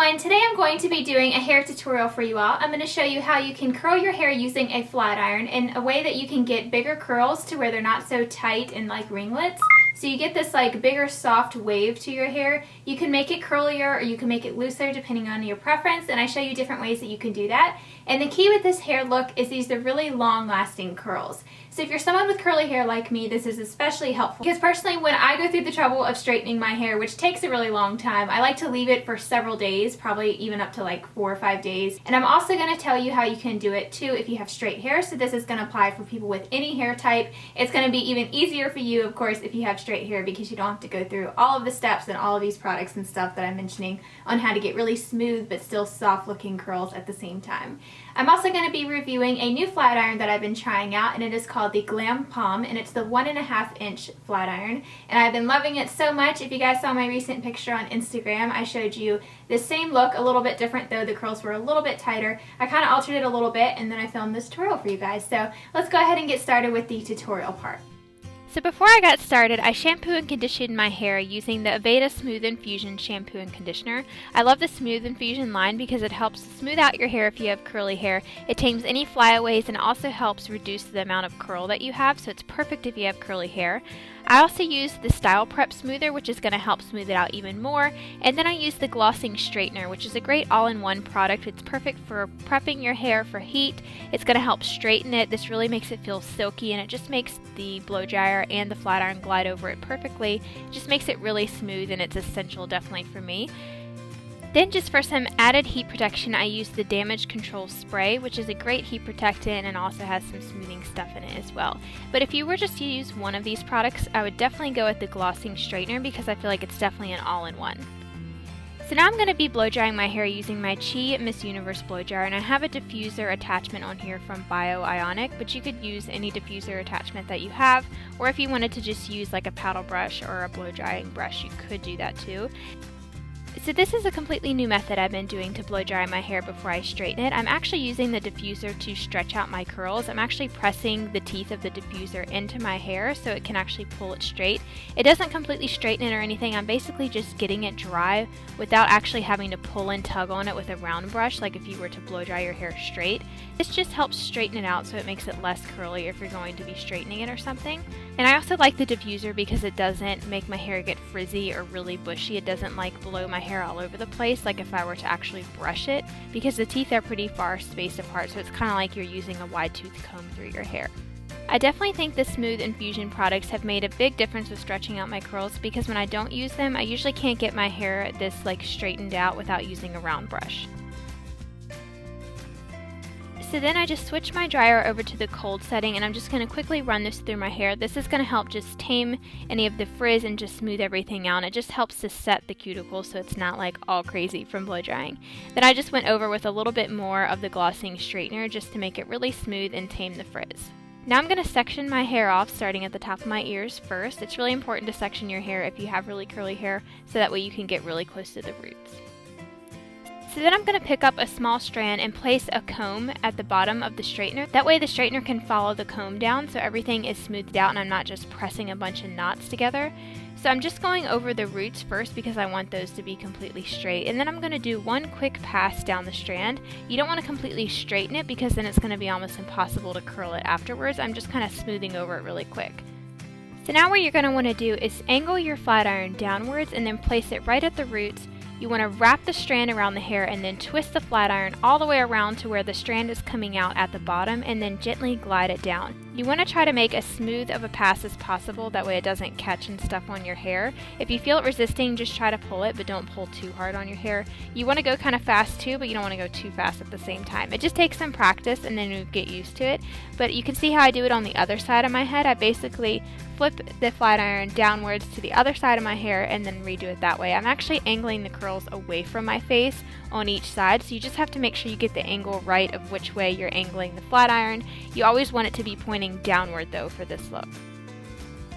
everyone, today I'm going to be doing a hair tutorial for you all. I'm going to show you how you can curl your hair using a flat iron in a way that you can get bigger curls to where they're not so tight and like ringlets. So you get this like bigger soft wave to your hair. You can make it curlier or you can make it looser depending on your preference, and I show you different ways that you can do that. And the key with this hair look is these are really long lasting curls. So if you're someone with curly hair like me, this is especially helpful because personally when I go through the trouble of straightening my hair, which takes a really long time, I like to leave it for several days, probably even up to like 4 or 5 days. And I'm also going to tell you how you can do it too if you have straight hair. So this is going to apply for people with any hair type. It's going to be even easier for you, of course, if you have straight hair because you don't have to go through all of the steps and all of these products and stuff that I'm mentioning on how to get really smooth but still soft looking curls at the same time. I'm also going to be reviewing a new flat iron that I've been trying out, and it is called the GlamPalm, and it's the 1.5 inch flat iron, and I've been loving it so much. If you guys saw my recent picture on Instagram, I showed you the same look, a little bit different though. The curls were a little bit tighter. I kind of altered it a little bit, and then I filmed this tutorial for you guys. So let's go ahead and get started with the tutorial part. So before I got started, I shampoo and conditioned my hair using the Aveda Smooth Infusion shampoo and conditioner. I love the Smooth Infusion line because it helps smooth out your hair if you have curly hair. It tames any flyaways and also helps reduce the amount of curl that you have, so it's perfect if you have curly hair. I also use the Style Prep Smoother, which is going to help smooth it out even more. And then I use the Glossing Straightener, which is a great all-in-one product. It's perfect for prepping your hair for heat. It's going to help straighten it. This really makes it feel silky, and it just makes the blow dryer and the flat iron glide over it perfectly. It just makes it really smooth, and it's essential definitely for me. Then just for some added heat protection, I use the Damage Control Spray, which is a great heat protectant and also has some smoothing stuff in it as well. But if you were just to use one of these products, I would definitely go with the Glossing Straightener because I feel like it's definitely an all-in-one. So now I'm going to be blow drying my hair using my Chi Miss Universe blow dryer, and I have a diffuser attachment on here from Bio-Ionic, but you could use any diffuser attachment that you have, or if you wanted to just use like a paddle brush or a blow drying brush, you could do that too. So this is a completely new method I've been doing to blow dry my hair before I straighten it. I'm actually using the diffuser to stretch out my curls. I'm actually pressing the teeth of the diffuser into my hair so it can actually pull it straight. It doesn't completely straighten it or anything. I'm basically just getting it dry without actually having to pull and tug on it with a round brush like if you were to blow dry your hair straight. This just helps straighten it out so it makes it less curly if you're going to be straightening it or something. And I also like the diffuser because it doesn't make my hair get frizzy or really bushy. It doesn't like blow my hair all over the place like if I were to actually brush it, because the teeth are pretty far spaced apart, so it's kind of like you're using a wide tooth comb through your hair. I definitely think the Smooth Infusion products have made a big difference with stretching out my curls because when I don't use them, I usually can't get my hair this like straightened out without using a round brush. So then I just switch my dryer over to the cold setting, and I'm just going to quickly run this through my hair. This is going to help just tame any of the frizz and just smooth everything out. And it just helps to set the cuticle so it's not like all crazy from blow drying. Then I just went over with a little bit more of the Glossing Straightener just to make it really smooth and tame the frizz. Now I'm going to section my hair off starting at the top of my ears first. It's really important to section your hair if you have really curly hair so that way you can get really close to the roots. So then I'm going to pick up a small strand and place a comb at the bottom of the straightener. That way the straightener can follow the comb down so everything is smoothed out and I'm not just pressing a bunch of knots together. So I'm just going over the roots first because I want those to be completely straight. And then I'm going to do one quick pass down the strand. You don't want to completely straighten it because then it's going to be almost impossible to curl it afterwards. I'm just kind of smoothing over it really quick. So now what you're going to want to do is angle your flat iron downwards and then place it right at the roots. You want to wrap the strand around the hair and then twist the flat iron all the way around to where the strand is coming out at the bottom and then gently glide it down. You want to try to make as smooth of a pass as possible, that way it doesn't catch and stuff on your hair. If you feel it resisting, just try to pull it, but don't pull too hard on your hair. You want to go kind of fast too, but you don't want to go too fast at the same time. It just takes some practice and then you get used to it. But you can see how I do it on the other side of my head. I basically flip the flat iron downwards to the other side of my hair and then redo it that way. I'm actually angling the curls away from my face on each side, so you just have to make sure you get the angle right of which way you're angling the flat iron. You always want it to be pointing downward though for this look.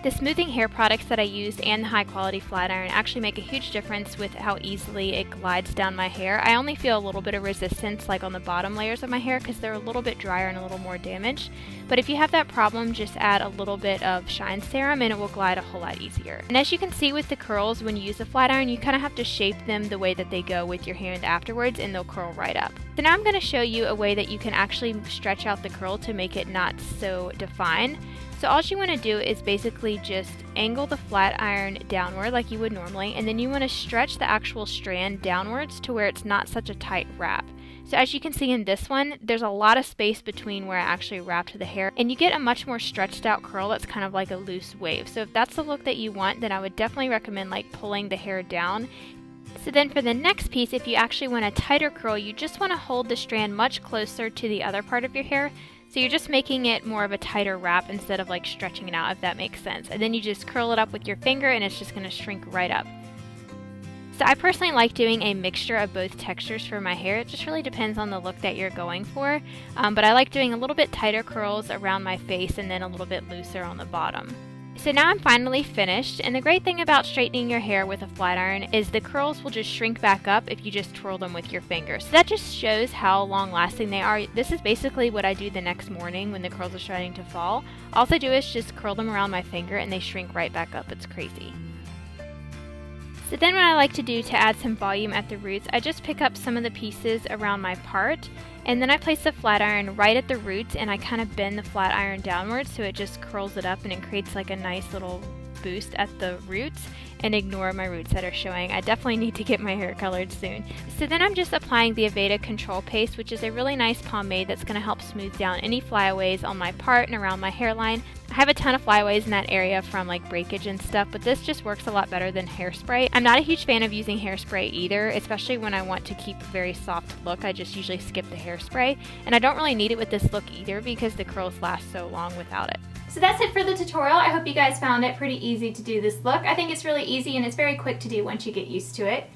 The smoothing hair products that I used and the high quality flat iron actually make a huge difference with how easily it glides down my hair. I only feel a little bit of resistance like on the bottom layers of my hair because they're a little bit drier and a little more damaged. But if you have that problem, just add a little bit of shine serum and it will glide a whole lot easier. And as you can see with the curls, when you use the flat iron, you kind of have to shape them the way that they go with your hand afterwards and they'll curl right up. So now I'm going to show you a way that you can actually stretch out the curl to make it not so defined. So all you want to do is basically just angle the flat iron downward like you would normally, and then you want to stretch the actual strand downwards to where it's not such a tight wrap. So as you can see in this one, there's a lot of space between where I actually wrapped the hair, and you get a much more stretched out curl that's kind of like a loose wave. So if that's the look that you want, then I would definitely recommend like pulling the hair down. So then for the next piece, if you actually want a tighter curl, you just want to hold the strand much closer to the other part of your hair. So you're just making it more of a tighter wrap instead of like stretching it out, if that makes sense. And then you just curl it up with your finger and it's just going to shrink right up. So I personally like doing a mixture of both textures for my hair. It just really depends on the look that you're going for. But I like doing a little bit tighter curls around my face and then a little bit looser on the bottom. So now I'm finally finished, and the great thing about straightening your hair with a flat iron is the curls will just shrink back up if you just twirl them with your fingers. So that just shows how long lasting they are. This is basically what I do the next morning when the curls are starting to fall. All I do is just curl them around my finger and they shrink right back up. It's crazy. So then what I like to do to add some volume at the roots, I just pick up some of the pieces around my part, and then I place the flat iron right at the roots, and I kind of bend the flat iron downwards so it just curls it up and it creates like a nice little boost at the roots, and ignore my roots that are showing. I definitely need to get my hair colored soon. So then I'm just applying the Aveda Control Paste, which is a really nice pomade that's going to help smooth down any flyaways on my part and around my hairline. I have a ton of flyaways in that area from like breakage and stuff, but this just works a lot better than hairspray. I'm not a huge fan of using hairspray either, especially when I want to keep a very soft look. I just usually skip the hairspray, and I don't really need it with this look either because the curls last so long without it. So that's it for the tutorial. I hope you guys found it pretty easy to do this look. I think it's really easy and it's very quick to do once you get used to it.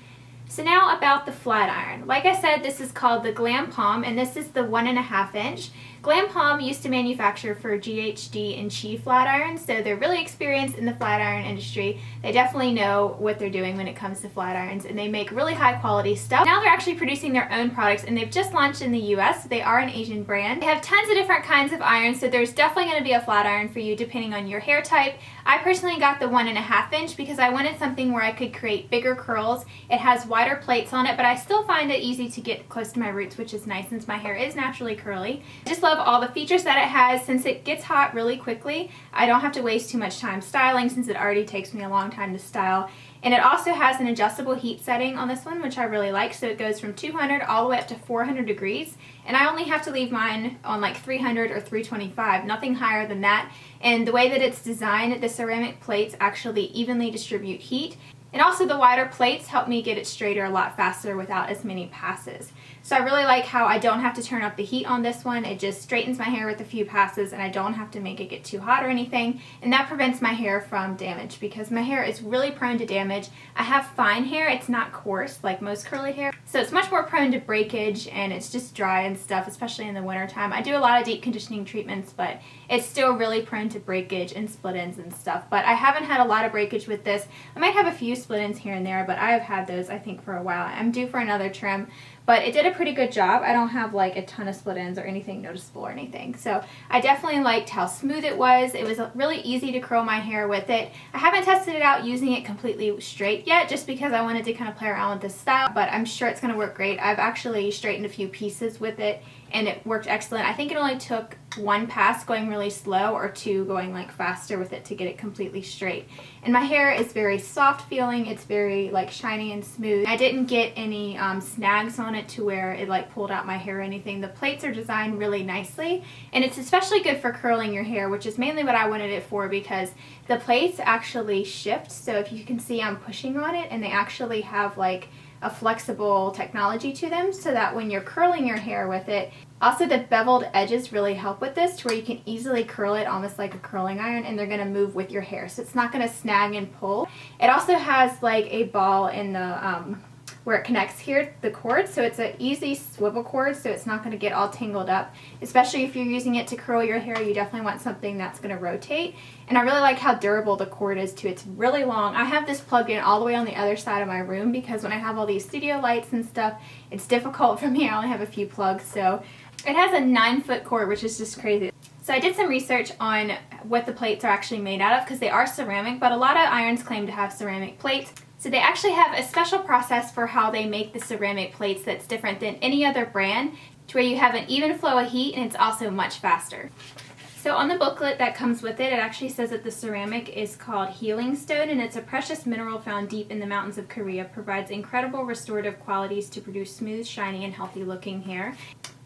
So now about the flat iron. Like I said, this is called the GlamPalm, and this is the 1.5 inch. GlamPalm used to manufacture for GHD and Qi flat irons, so they're really experienced in the flat iron industry. They definitely know what they're doing when it comes to flat irons, and they make really high quality stuff. Now they're actually producing their own products, and they've just launched in the US. They are an Asian brand. They have tons of different kinds of irons, so there's definitely going to be a flat iron for you depending on your hair type. I personally got the 1.5 inch because I wanted something where I could create bigger curls. It has wider plates on it, but I still find it easy to get close to my roots, which is nice since my hair is naturally curly. I just love all the features that it has. Since it gets hot really quickly, I don't have to waste too much time styling since it already takes me a long time to style. And it also has an adjustable heat setting on this one, which I really like. So it goes from 200 all the way up to 400 degrees. And I only have to leave mine on like 300 or 325, nothing higher than that. And the way that it's designed, the ceramic plates actually evenly distribute heat. And also the wider plates help me get it straighter a lot faster without as many passes. So I really like how I don't have to turn up the heat on this one. It just straightens my hair with a few passes, and I don't have to make it get too hot or anything. And that prevents my hair from damage because my hair is really prone to damage. I have fine hair. It's not coarse like most curly hair. So it's much more prone to breakage, and it's just dry and stuff, especially in the winter time. I do a lot of deep conditioning treatments, but it's still really prone to breakage and split ends and stuff. But I haven't had a lot of breakage with this. I might have a few split ends here and there, but I have had those I think for a while. I'm due for another trim, but it did a pretty good job. I don't have like a ton of split ends or anything noticeable or anything. So I definitely liked how smooth it was. It was really easy to curl my hair with it. I haven't tested it out using it completely straight yet just because I wanted to kind of play around with this style, but I'm sure it's going to work great. I've actually straightened a few pieces with it and it worked excellent. I think it only took one pass going really slow or two going like faster with it to get it completely straight. And my hair is very soft feeling. It's very like shiny and smooth. I didn't get any snags on it to where it like pulled out my hair or anything. The plates are designed really nicely, and it's especially good for curling your hair, which is mainly what I wanted it for because the plates actually shift. So if you can see, I'm pushing on it and they actually have like a flexible technology to them so that when you're curling your hair with it, also the beveled edges really help with this to where you can easily curl it almost like a curling iron, and they're going to move with your hair, so it's not going to snag and pull. It also has like a ball in the where it connects here, the cord, so it's an easy swivel cord, so it's not going to get all tangled up. Especially if you're using it to curl your hair, you definitely want something that's going to rotate. And I really like how durable the cord is too. It's really long. I have this plugged in all the way on the other side of my room because when I have all these studio lights and stuff, it's difficult for me. I only have a few plugs, so it has a 9-foot cord, which is just crazy. So I did some research on what the plates are actually made out of because they are ceramic, but a lot of irons claim to have ceramic plates. So they actually have a special process for how they make the ceramic plates that's different than any other brand, to where you have an even flow of heat and it's also much faster. So on the booklet that comes with it, it actually says that the ceramic is called healing stone, and it's a precious mineral found deep in the mountains of Korea, provides incredible restorative qualities to produce smooth, shiny, and healthy looking hair.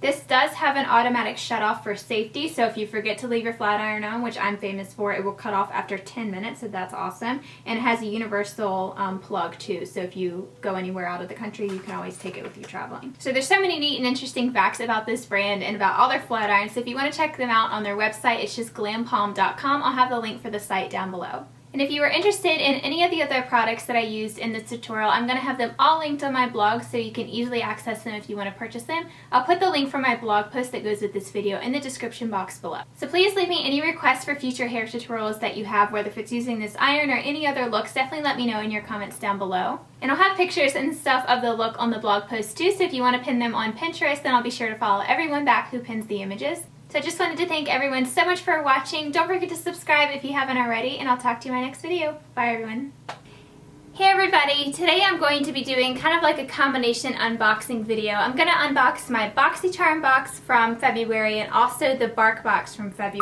This does have an automatic shutoff for safety, so if you forget to leave your flat iron on, which I'm famous for, it will cut off after 10 minutes, so that's awesome. And it has a universal plug too, so if you go anywhere out of the country, you can always take it with you traveling. So there's so many neat and interesting facts about this brand and about all their flat irons, so if you want to check them out on their website, it's just glampalm.com. I'll have the link for the site down below. And if you are interested in any of the other products that I used in this tutorial, I'm going to have them all linked on my blog so you can easily access them if you want to purchase them. I'll put the link for my blog post that goes with this video in the description box below. So please leave me any requests for future hair tutorials that you have, whether if it's using this iron or any other looks. Definitely let me know in your comments down below. And I'll have pictures and stuff of the look on the blog post too, so if you want to pin them on Pinterest, then I'll be sure to follow everyone back who pins the images. So I just wanted to thank everyone so much for watching. Don't forget to subscribe if you haven't already, and I'll talk to you in my next video. Bye everyone. Hey everybody, today I'm going to be doing kind of like a combination unboxing video. I'm going to unbox my BoxyCharm box from February and also the Bark box from February.